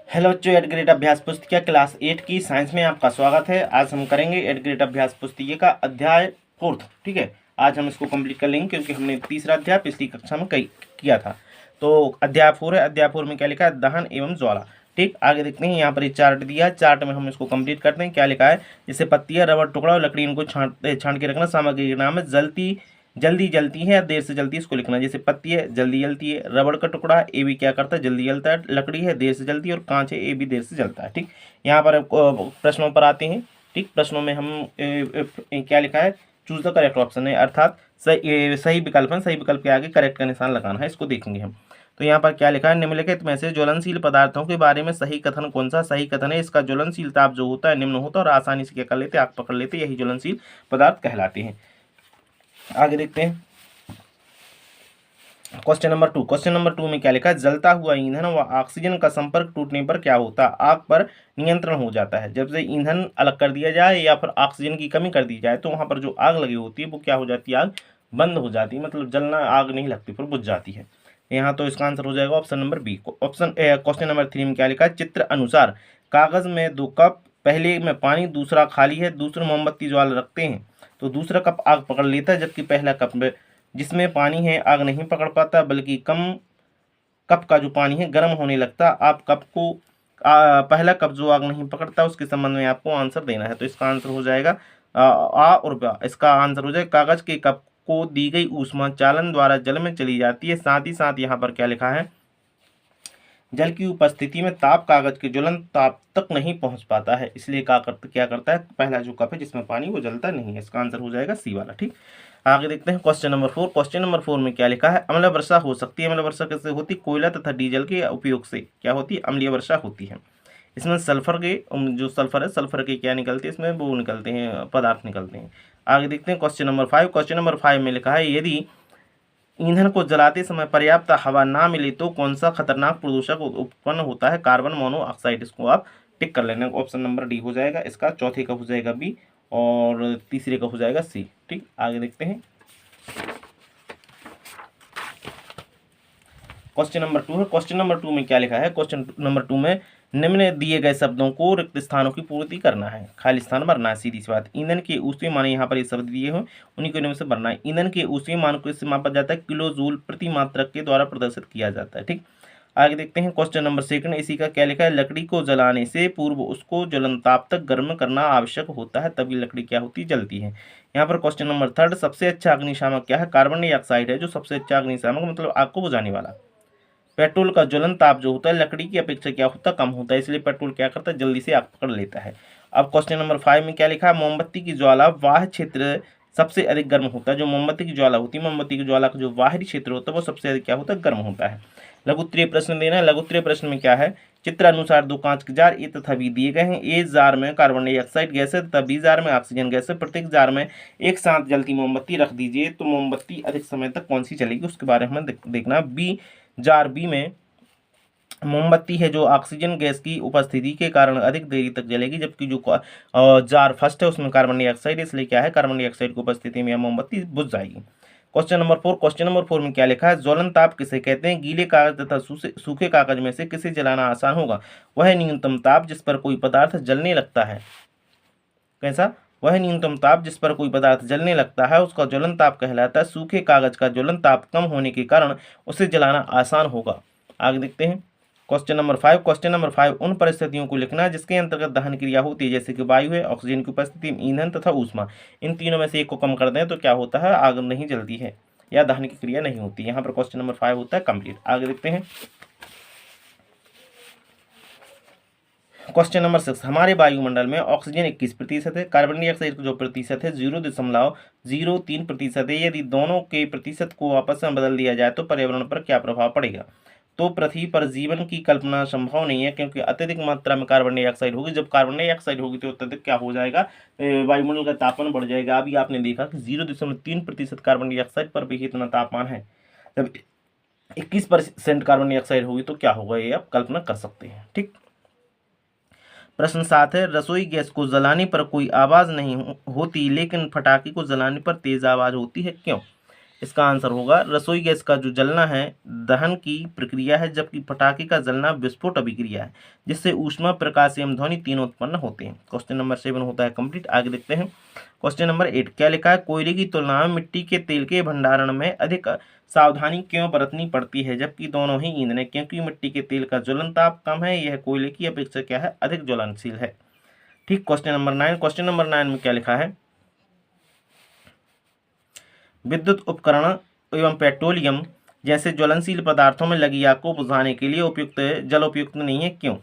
Hello बच्चों, eight grade अभ्यास पुस्तिका क्लास 8 की साइंस में आपका स्वागत है। आज हम करेंगे एट ग्रेड अभ्यास पुस्तिका का अध्याय 4। ठीक है, आज हम इसको कंप्लीट कर लेंगे क्योंकि हमने तीसरा अध्याय पिछली कक्षा में किया था। तो अध्याय 4 है। अध्याय 4 में क्या लिखा है? दहन एवं ज्वाला। ठीक, आगे देखते हैं। यहाँ पर एक चार्ट दिया है, चार्ट में हम इसको कंप्लीट करते हैं। क्या लिखा है? जैसे पत्तियां, रबर टुकड़ा और लकड़ी, इनको छांट के रखना। सामग्री के नाम है जल्दी जलती है या देर से जलती है, इसको लिखना है। जैसे पत्ती है, जल्दी जलती है। रबड़ का टुकड़ा है, ये भी क्या करता है? जल्दी जलता है। लकड़ी है, देर से जलती है। और कांच है, ये भी देर से जलता है। ठीक, यहाँ पर प्रश्नों पर आते हैं। ठीक, प्रश्नों में हम क्या लिखा है? चूज द करेक्ट ऑप्शन है, अर्थात सही विकल्प है। सही विकल्प के आगे करेक्ट का निशान लगाना है, इसको देखेंगे हम। तो यहाँ पर क्या लिखा है? निम्नलिखित में से ज्वलनशील पदार्थों के बारे में सही कथन कौन सा? सही कथन है इसका ज्वलनशील ताप जो होता है निम्न होता है और आसानी से क्या कर लेते, आग पकड़ लेते, यही ज्वलनशील पदार्थ कहलाते हैं। आगे देखते हैं क्वेश्चन नंबर 2। क्वेश्चन नंबर 2 में क्या लिखा है? जलता हुआ ईंधन व ऑक्सीजन का संपर्क टूटने पर क्या होता है? आग पर नियंत्रण हो जाता है। जब से ईंधन अलग कर दिया जाए या फिर ऑक्सीजन की कमी कर दी जाए तो वहां पर जो आग लगी होती है वो क्या हो जाती है? आग बंद हो जाती है, मतलब जलना, आग नहीं लगती, फिर बुझ जाती है। यहाँ तो इसका आंसर हो जाएगा option number B. Question number 3 में क्या लिखा है? चित्र अनुसार कागज में 2 कप, पहले में पानी, दूसरा खाली है, दूसरे मोमबत्ती ज्वाला रखते हैं तो दूसरा कप आग पकड़ लेता है, जबकि पहला कप में जिसमें पानी है आग नहीं पकड़ पाता, बल्कि कप का जो पानी है गर्म होने लगता। आप कप को पहला कप जो आग नहीं पकड़ता उसके संबंध में आपको आंसर देना है। तो इसका आंसर हो जाएगा और बा। इसका आंसर हो जाएगा कागज के कप को दी गई ऊष्मा चालन द्वारा जल में चली जाती है। साथ ही साथ यहाँ पर क्या लिखा है? जल की उपस्थिति में ताप कागज के ज्वलन ताप तक नहीं पहुंच पाता है, इसलिए क्या करता है? पहला जो कप है जिसमें पानी, वो जलता नहीं है। इसका आंसर हो जाएगा सी वाला। ठीक, आगे देखते हैं क्वेश्चन नंबर 4। क्वेश्चन नंबर 4 में क्या लिखा है? अम्ल वर्षा हो सकती है। अम्ल वर्षा कैसे होती? कोयला तथा डीजल के उपयोग से क्या होती है? अम्लीय वर्षा होती है। इसमें सल्फर के जो सल्फर है, सल्फर के क्या निकलते हैं? इसमें वो निकलते हैं, पदार्थ निकलते हैं। आगे देखते हैं क्वेश्चन नंबर 5। क्वेश्चन नंबर 5 में लिखा है यदि ईंधन को जलाते समय पर्याप्त हवा ना मिले तो कौन सा खतरनाक प्रदूषक उत्पन्न होता है? Carbon monoxide. इसको आप टिक कर लेना। ऑप्शन नंबर डी हो जाएगा इसका, चौथे का हो जाएगा बी और तीसरे का हो जाएगा सी। ठीक, आगे देखते हैं क्वेश्चन नंबर 2 है। क्वेश्चन नंबर 2 में क्या लिखा है? क्वेश्चन नंबर 2 में निम्न दिए गए शब्दों को रिक्त स्थानों की पूर्ति करना है, खाली स्थान भरना है। सीधी सी बात। ईंधन के ऊष्मीय मान, यहाँ पर ये शब्द दिए हो उन्हीं को इनमें से भरना है। ईंधन के ऊष्मीय मान को इससे मापा जाता है, किलो जूल प्रति मात्रक के द्वारा प्रदर्शित किया जाता है। ठीक, आगे देखते हैं क्वेश्चन नंबर 2। इसी का क्या लिखा है? लकड़ी को जलाने से पूर्व उसको ज्वलन ताप तक गर्म करना आवश्यक होता है, तभी लकड़ी क्या होती है? जलती है। यहाँ पर क्वेश्चन नंबर 3। सबसे अच्छा अग्निशामक क्या है? कार्बन डाइऑक्साइड है जो सबसे अच्छा अग्निशामक, मतलब आग को बुझाने वाला। पेट्रोल का ज्वलन ताप जो होता है लकड़ी की अपेक्षा क्या होता है? कम होता है, इसलिए पेट्रोल क्या करता है? जल्दी से आग पकड़ लेता है। अब क्वेश्चन नंबर 5 में क्या लिखा है? मोमबत्ती की ज्वाला बाह्य क्षेत्र सबसे अधिक गर्म होता है। जो मोमबत्ती की ज्वाला होती है, मोमबत्ती की ज्वाला का जो बाहरी क्षेत्र होता है वो सबसे अधिक क्या होता है? गर्म होता है। लघुत्तरीय प्रश्न देना है। लघुत्तरीय प्रश्न में क्या है? चित्र अनुसार 2 कांच के जार ए तथा बी दिए गए हैं। ए जार में कार्बन डाइऑक्साइड गैस है तथा बी जार में ऑक्सीजन गैस है। प्रत्येक जार में एक साथ जलती मोमबत्ती रख दीजिए तो मोमबत्ती अधिक समय तक कौन सी चलेगी, उसके बारे में देखना। बी जार बी में मोमबत्ती है जो ऑक्सीजन गैस की उपस्थिति के कारण अधिक देरी तक जलेगी, जबकि जो जार फर्स्ट है उसमें कार्बन डाइऑक्साइड, इसलिए क्या है? कार्बन डाइऑक्साइड की उपस्थिति में यह मोमबत्ती बुझ जाएगी। Question number 4। क्वेश्चन नंबर 4 में क्या लिखा है? ज्वलन ताप किसे कहते हैं? गीले कागज तथा सूखे कागज में से किसे जलाना आसान होगा? वह न्यूनतम ताप जिस पर कोई पदार्थ जलने लगता है। कैसा? वह न्यूनतम ताप जिस पर कोई पदार्थ जलने लगता है उसका ज्वलन ताप कहलाता है। सूखे कागज का ज्वलन ताप कम होने के कारण उसे जलाना आसान होगा। आगे देखते हैं क्वेश्चन नंबर 5। क्वेश्चन नंबर 5 उन परिस्थितियों को लिखना है जिसके अंतर्गत दहन क्रिया होती है, जैसे कि वायु है, ऑक्सीजन की उपस्थिति में ईंधन तथा ऊष्मा। इन तीनों में से एक को कम कर दें तो क्या होता है? आग नहीं जलती है या दहन की क्रिया नहीं होती। यहाँ पर क्वेश्चन नंबर 5 होता है कंप्लीट। आगे देखते हैं क्वेश्चन नंबर 6। हमारे वायुमंडल में ऑक्सीजन 21% है, कार्बन डाइऑक्साइड का जो प्रतिशत है 0.03% है। यदि दोनों के प्रतिशत को आपस में बदल दिया जाए तो पर्यावरण पर क्या प्रभाव पड़ेगा? तो पृथ्वी पर जीवन की कल्पना संभव नहीं है, क्योंकि अत्यधिक मात्रा में कार्बन डाइऑक्साइड होगी। जब कार्बन डाइऑक्साइड होगी तो अत्यधिक क्या हो जाएगा? वायुमंडल का तापमान बढ़ जाएगा। अभी आपने देखा कि 0.3% कार्बन डाइऑक्साइड पर भी इतना तापमान है। जब 21% कार्बन डाइऑक्साइड होगी तो क्या होगा, ये आप कल्पना कर सकते हैं। ठीक, प्रश्न 7 है। रसोई गैस को जलाने पर कोई आवाज नहीं होती, लेकिन पटाखे को जलाने पर तेज आवाज होती है, क्यों? इसका आंसर होगा रसोई गैस का जो जलना है दहन की प्रक्रिया है, जबकि पटाखे का जलना विस्फोट अभिक्रिया है, जिससे ऊष्मा, प्रकाश एवं ध्वनि तीनों उत्पन्न होते हैं। क्वेश्चन नंबर 7 होता है कंप्लीट। आगे देखते हैं क्वेश्चन नंबर 8 क्या लिखा है, कोयले की तुलना में मिट्टी के तेल के भंडारण में अधिक सावधानी क्यों बरतनी पड़ती है, जबकि दोनों ही ईंधन है। क्योंकि मिट्टी के तेल का ज्वलन ताप कम है, यह कोयले की अपेक्षा क्या है, अधिक ज्वलनशील है। ठीक। क्वेश्चन नंबर 9, क्वेश्चन नंबर 9 में क्या लिखा है, विद्युत उपकरण एवं पेट्रोलियम जैसे ज्वलनशील पदार्थों में लगी आग को बुझाने के लिए उपयुक्त जल उपयुक्त नहीं है, क्यों।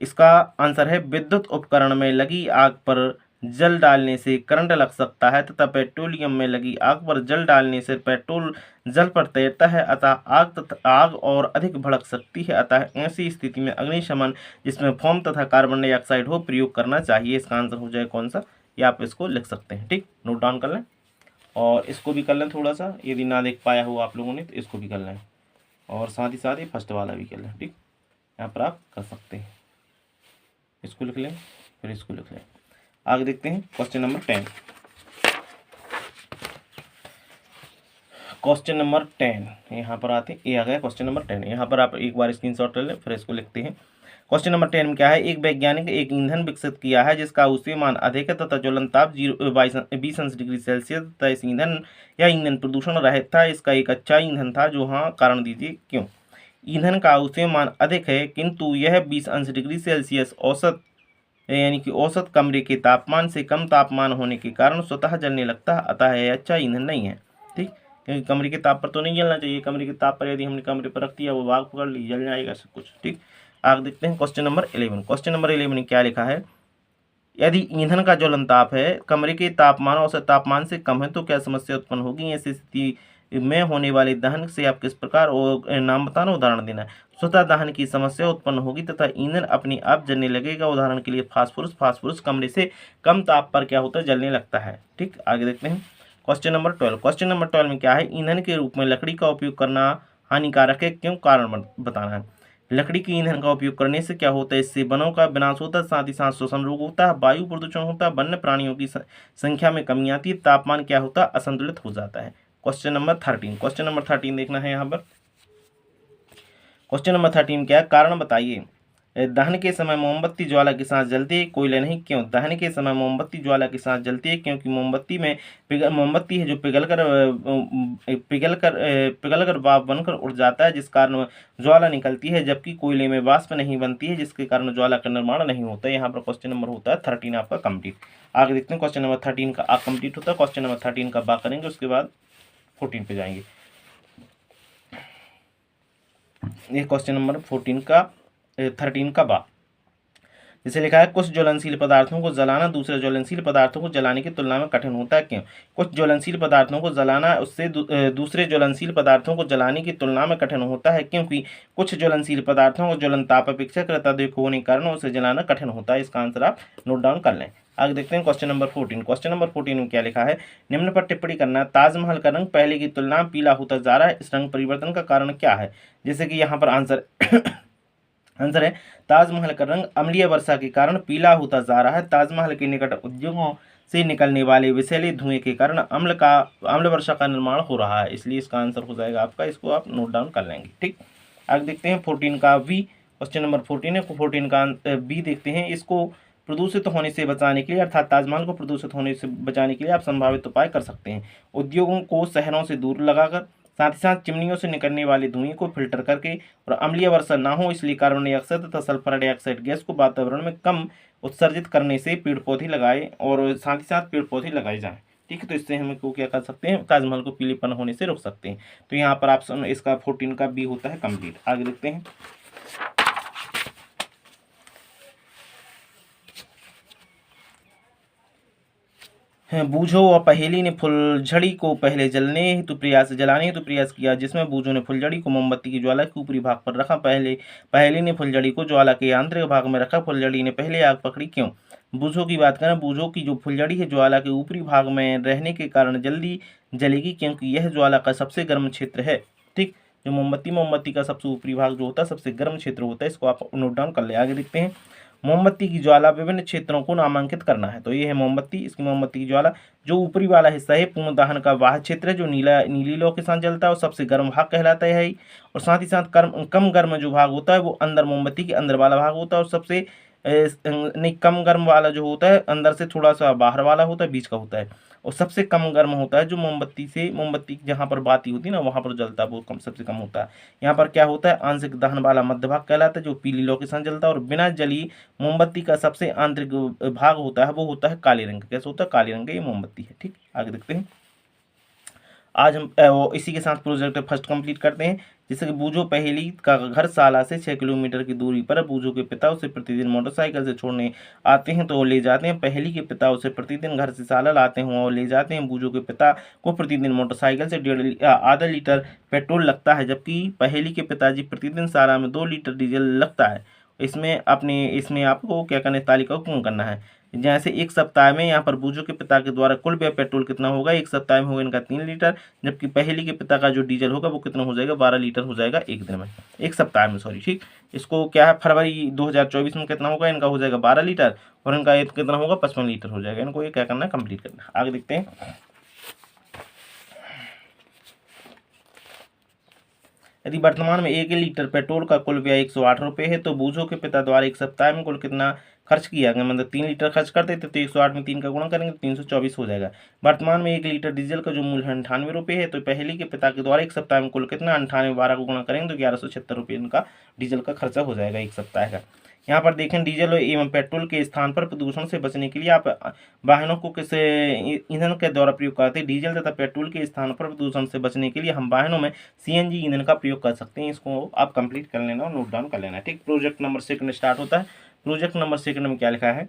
इसका आंसर है विद्युत उपकरण में लगी आग पर जल डालने से करंट लग सकता है तथा पेट्रोलियम में लगी आग पर जल डालने से पेट्रोल जल पर तैरता है, अतः आग और अधिक भड़क सकती है। अतः ऐसी स्थिति में अग्निशमन जिसमें फोम तथा कार्बन डाइऑक्साइड हो प्रयोग करना चाहिए। इसका आंसर हो जाए कौन सा, ये आप इसको लिख सकते हैं। ठीक, नोट डाउन कर लें और इसको भी कर लें थोड़ा सा, यदि ना देख पाया हो आप लोगों ने तो इसको भी कर लें और साथ ही साथ ये फर्स्ट वाला भी कर लें। ठीक, यहाँ पर आप कर सकते हैं, इसको लिख लें फिर इसको लिख लें। आगे देखते हैं क्वेश्चन नंबर 10। क्वेश्चन नंबर 10 यहाँ पर आते हैं, ये आ गया क्वेश्चन नंबर 10। यहाँ पर आप एक बार स्क्रीनशॉट ले लें फिर इसको लिखते हैं। क्वेश्चन नंबर 10 में क्या है, एक वैज्ञानिक एक ईंधन विकसित किया है जिसका ऊष्मीयमान अधिक है तथा ज्वलन ताप 20 डिग्री सेल्सियस तथा इस ईंधन या ईंधन प्रदूषण रहित था। इसका एक अच्छा ईंधन था, जो हाँ कारण दीजिए क्यों। ईंधन का ऊष्मीयमान अधिक है किंतु यह 20 डिग्री सेल्सियस औसत यानी कि औसत कमरे के तापमान से कम तापमान होने के कारण स्वतः जलने लगता है, अतः यह अच्छा ईंधन नहीं है। ठीक, क्योंकि कमरे के ताप पर तो नहीं जलना चाहिए, कमरे के ताप पर यदि हमने कमरे पर रख दिया वो आग पकड़ ली, जल जाएगा सब कुछ। ठीक, आगे देखते हैं क्वेश्चन नंबर 11। क्वेश्चन नंबर 11 में क्या लिखा है, यदि ईंधन का ज्वलन ताप है कमरे के तापमान औसत तापमान से कम है तो क्या समस्या उत्पन्न होगी। ऐसी स्थिति में होने वाले दहन से आप किस प्रकार नाम बताना, उदाहरण देना है। स्वतः दहन की समस्या उत्पन्न होगी तथा ईंधन अपने आप जलने लगेगा। उदाहरण के लिए फास्फोरस कमरे से कम ताप पर क्या होता है, जलने लगता है। ठीक, आगे देखते हैं क्वेश्चन नंबर 12। क्वेश्चन नंबर 12 में क्या है, ईंधन के रूप में लकड़ी का उपयोग करना हानिकारक है, क्यों, कारण बताना है। लकड़ी के ईंधन का उपयोग करने से क्या होता है, इससे वनों का विनाश होता है, साथ ही साथ श्वसन रोग होता है, वायु प्रदूषण होता है, वन्य प्राणियों की संख्या में कमी आती है, तापमान क्या होता है, असंतुलित हो जाता है। Question number 13। क्वेश्चन नंबर 13 देखना है यहाँ पर। क्वेश्चन नंबर 13 क्या है, कारण बताइए। दहन के समय मोमबत्ती ज्वाला के साथ जलती है, कोयला नहीं, क्यों। दहन के समय मोमबत्ती ज्वाला के साथ जलती है क्योंकि मोमबत्ती में मोमबत्ती है जो पिघलकर भाप बनकर उड़ जाता है, जिस कारण ज्वाला निकलती है, जबकि कोयले में वाष्प नहीं बनती है, जिसके कारण ज्वाला का निर्माण नहीं होता है। यहाँ पर क्वेश्चन नंबर होता है 13 आपका कंप्लीट। आगे देखते हैं क्वेश्चन नंबर 13 का कंप्लीट होता है। क्वेश्चन नंबर 13 का बात करेंगे, उसके बाद 14 पे जाएंगे। ये क्वेश्चन नंबर 13 का बा जैसे लिखा है, कुछ ज्वलनशील पदार्थों को जलाना दूसरे ज्वलनशील पदार्थों को जलाने की तुलना में कठिन होता है, क्यों। कुछ ज्वलनशील पदार्थों को जलाना उससे दूसरे ज्वलनशील पदार्थों को जलाने की तुलना में कठिन होता है, क्योंकि कुछ ज्वलनशील पदार्थों को ज्वलन ताप अपेक्षाकृत अधिक होने के कारण उसे जलाना कठिन होता है। इसका आंसर आप नोट डाउन कर लें। आगे देखते हैं क्वेश्चन नंबर 14। क्वेश्चन नंबर 14 में क्या लिखा है, निम्न पर टिप्पणी करना। ताजमहल का रंग पहले की तुलना में पीला होता जा रहा है, इस रंग परिवर्तन का कारण क्या है। जैसे कि यहाँ पर आंसर है, ताजमहल का रंग अम्लीय वर्षा के कारण पीला होता जा रहा है। ताजमहल के निकट उद्योगों से निकलने वाले विषैले धुएं के कारण अम्ल वर्षा का निर्माण हो रहा है, इसलिए इसका आंसर हो जाएगा आपका, इसको आप नोट डाउन कर लेंगे। ठीक, आगे देखते हैं 14 का बी। क्वेश्चन नंबर 14 है, 14 का बी देखते हैं। इसको प्रदूषित होने से बचाने के लिए, अर्थात ताजमहल को प्रदूषित होने से बचाने के लिए आप संभावित उपाय कर सकते हैं। उद्योगों को शहरों से दूर लगाकर, साथ ही साथ चिमनियों से निकलने वाले धुएं को फिल्टर करके, और अम्लीय वर्षा ना हो इसलिए कार्बन डाइऑक्साइड तथा सल्फर डाइऑक्साइड गैस को वातावरण में कम उत्सर्जित करने से पेड़ पौधे लगाए, और साथ ही साथ पेड़ पौधे लगाए जाएं। ठीक है, तो इससे हम को क्या कर सकते हैं, ताजमहल को पीलेपन होने से रोक सकते हैं। तो यहाँ पर आप इसका 14 का बी होता है कंप्लीट। आगे देखते हैं बूझो व पहेली ने फुलझड़ी को पहले जलाने हेतु प्रयास किया, जिसमें बूझो ने फुलझड़ी को मोमबत्ती की ज्वाला के ऊपरी भाग पर रखा। पहेली ने फुलझड़ी को ज्वाला के आंतरिक भाग में रखा। फुलझड़ी ने पहले आग पकड़ी, क्यों। बूझो की बात करें, बूझो की जो फुलझड़ी है ज्वाला के ऊपरी भाग में रहने के कारण जल्दी जलेगी, क्योंकि यह ज्वाला का सबसे गर्म क्षेत्र है। ठीक, जो मोमबत्ती का सबसे ऊपरी भाग जो होता है सबसे गर्म क्षेत्र होता है, इसको आप नोट डाउन कर ले। आगे देखते हैं मोमबत्ती की ज्वाला विभिन्न क्षेत्रों को नामांकित करना है। तो ये है मोमबत्ती, इसकी मोमबत्ती की ज्वाला। जो ऊपरी वाला हिस्सा है पूर्ण दहन का वह क्षेत्र है जो नीली लौ के साथ जलता है और सबसे गर्म भाग कहलाता है। और साथ ही साथ कम गर्म जो भाग होता है वो अंदर मोमबत्ती के अंदर वाला भाग होता है, और सबसे नहीं कम गर्म वाला जो होता है अंदर से थोड़ा सा बाहर वाला होता है, बीच का होता है। और सबसे कम गर्म होता है जो मोमबत्ती जहाँ पर बाती होती है ना वहाँ पर जलता है, वो सबसे कम होता है। यहाँ पर क्या होता है, आंशिक दहन वाला मध्य भाग कहलाता है जो पीली लौ के साथ जलता है। और बिना जली मोमबत्ती का सबसे आंतरिक भाग होता है वो होता है काले रंग का। कैसे होता है, काले रंग का ये मोमबत्ती है। ठीक, आगे देखते हैं। आज हम इसी के साथ प्रोजेक्ट फर्स्ट कंप्लीट करते हैं। जैसे कि बूझो पहेली का घर साला से 6 किलोमीटर की दूरी पर है। बूझो के पिता उसे प्रतिदिन मोटरसाइकिल से छोड़ने आते हैं तो वो ले जाते हैं। पहेली के पिता उसे प्रतिदिन घर से साला लाते हैं और ले जाते हैं। बूझो के पिता को प्रतिदिन मोटरसाइकिल से आधा लीटर पेट्रोल लगता है, जबकि पहेली के पिताजी प्रतिदिन साला में 2 लीटर डीजल लगता है। इसमें आपको क्या करना है, तालिका को पूर्ण करना है। जैसे एक सप्ताह में यहाँ पर बूझो के पिता के द्वारा कुल व्यय पेट्रोल कितना होगा, एक सप्ताह में होगा इनका 3 लीटर, जबकि पहेली के पिता का जो डीजल होगा वो कितना हो जाएगा, 12 लीटर हो जाएगा एक दिन में, एक सप्ताह में, सॉरी। ठीक, इसको क्या है, फरवरी 2024 में कितना होगा, इनका हो जाएगा 12 लीटर और इनका कितना होगा, 55 लीटर हो जाएगा। इनको ये क्या करना है, कंप्लीट करना है। आगे देखते हैं। यदि वर्तमान में 1 लीटर पेट्रोल का कुल व्यय 108 रुपये है तो बूझो के पिता द्वारा एक सप्ताह में कुल कितना खर्च किया गया, मतलब 3 लीटर खर्च करते थे तो 108 में 3 का गुणा करेंगे तो 324 हो जाएगा। वर्तमान में 1 लीटर डीजल का जो मूल्य है 98 रुपये है, तो पहले के पिता के द्वारा एक सप्ताह में कुल कितना 98 12 को गुणा करेंगे तो 1176 रुपये इनका डीजल का खर्चा हो जाएगा एक सप्ताह का। यहाँ पर देखें, डीजल एवं पेट्रोल के स्थान पर प्रदूषण से बचने के लिए आप वाहनों को किस ईंधन के द्वारा प्रयोग करते हैं। डीजल तथा पेट्रोल के स्थान पर प्रदूषण से बचने के लिए हम वाहनों में सीएनजी ईंधन का प्रयोग कर सकते हैं। इसको आप कंप्लीट कर लेना और नोट डाउन कर लेना। ठीक, प्रोजेक्ट नंबर 2 स्टार्ट होता है। प्रोजेक्ट नंबर 2 में क्या लिखा है,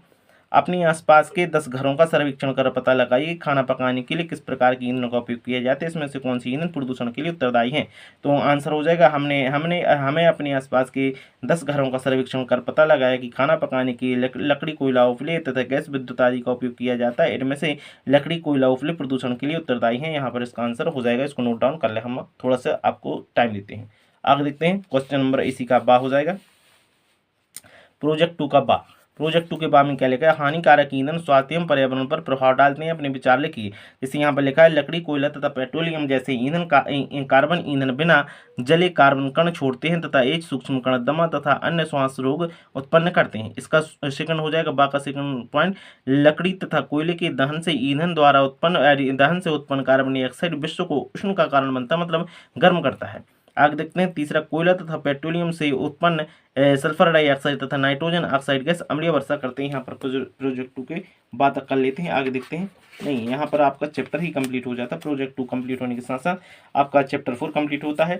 अपने आसपास के 10 घरों का सर्वेक्षण कर पता लगाइए खाना पकाने के लिए किस प्रकार की ईंधन का उपयोग किया जाता है, इसमें से कौन सी ईंधन प्रदूषण के लिए उत्तरदायी है। तो आंसर हो जाएगा, हमें अपने आसपास के 10 घरों का सर्वेक्षण कर पता लगाया कि खाना पकाने के लिए लकड़ी, कोयला, उपले तथा गैस, विद्युत आदि का उपयोग किया जाता है। इनमें से लकड़ी, कोयला, उपले प्रदूषण के लिए उत्तरदायी है। यहाँ पर इसका आंसर हो जाएगा, इसको नोट डाउन कर ले, हम थोड़ा सा आपको टाइम देते हैं। आगे देखते हैं, क्वेश्चन नंबर इसी का बा हो जाएगा, प्रोजेक्ट 2 का बा। प्रोजेक्ट 2 के बाद में क्या लिखा है, हानिकारक ईंधन स्वास्थ्य एवं पर्यावरण पर प्रभाव डालते हैं, अपने विचार लिखिए। जैसे यहाँ पर लिखा है, लकड़ी, कोयला तथा पेट्रोलियम जैसे ईंधन का कार्बन ईंधन बिना जले कार्बन कण छोड़ते हैं तथा एच सूक्ष्म कण दमा तथा अन्य श्वास रोग उत्पन्न करते हैं। इसका सेकंड हो जाएगा, बा का सेकंड पॉइंट, लकड़ी तथा कोयले के दहन से दहन से उत्पन्न कार्बन डाइऑक्साइड विश्व को उष्ण का कारण बनता है, मतलब गर्म करता है। आगे देखते हैं, तीसरा, कोयला तथा पेट्रोलियम से उत्पन्न सल्फर डाइऑक्साइड तथा नाइट्रोजन ऑक्साइड गैस अम्लीय वर्षा करते हैं। यहाँ पर प्रोजेक्ट 2 के बात कर लेते हैं। आगे देखते हैं, नहीं, यहाँ पर आपका चैप्टर ही कंप्लीट हो जाता है। प्रोजेक्ट 2 कंप्लीट होने के साथ साथ आपका चैप्टर 4 कंप्लीट होता है।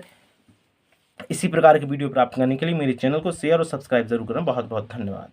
इसी प्रकार की वीडियो प्राप्त करने के लिए मेरे चैनल को शेयर और सब्सक्राइब जरूर करें। बहुत बहुत धन्यवाद।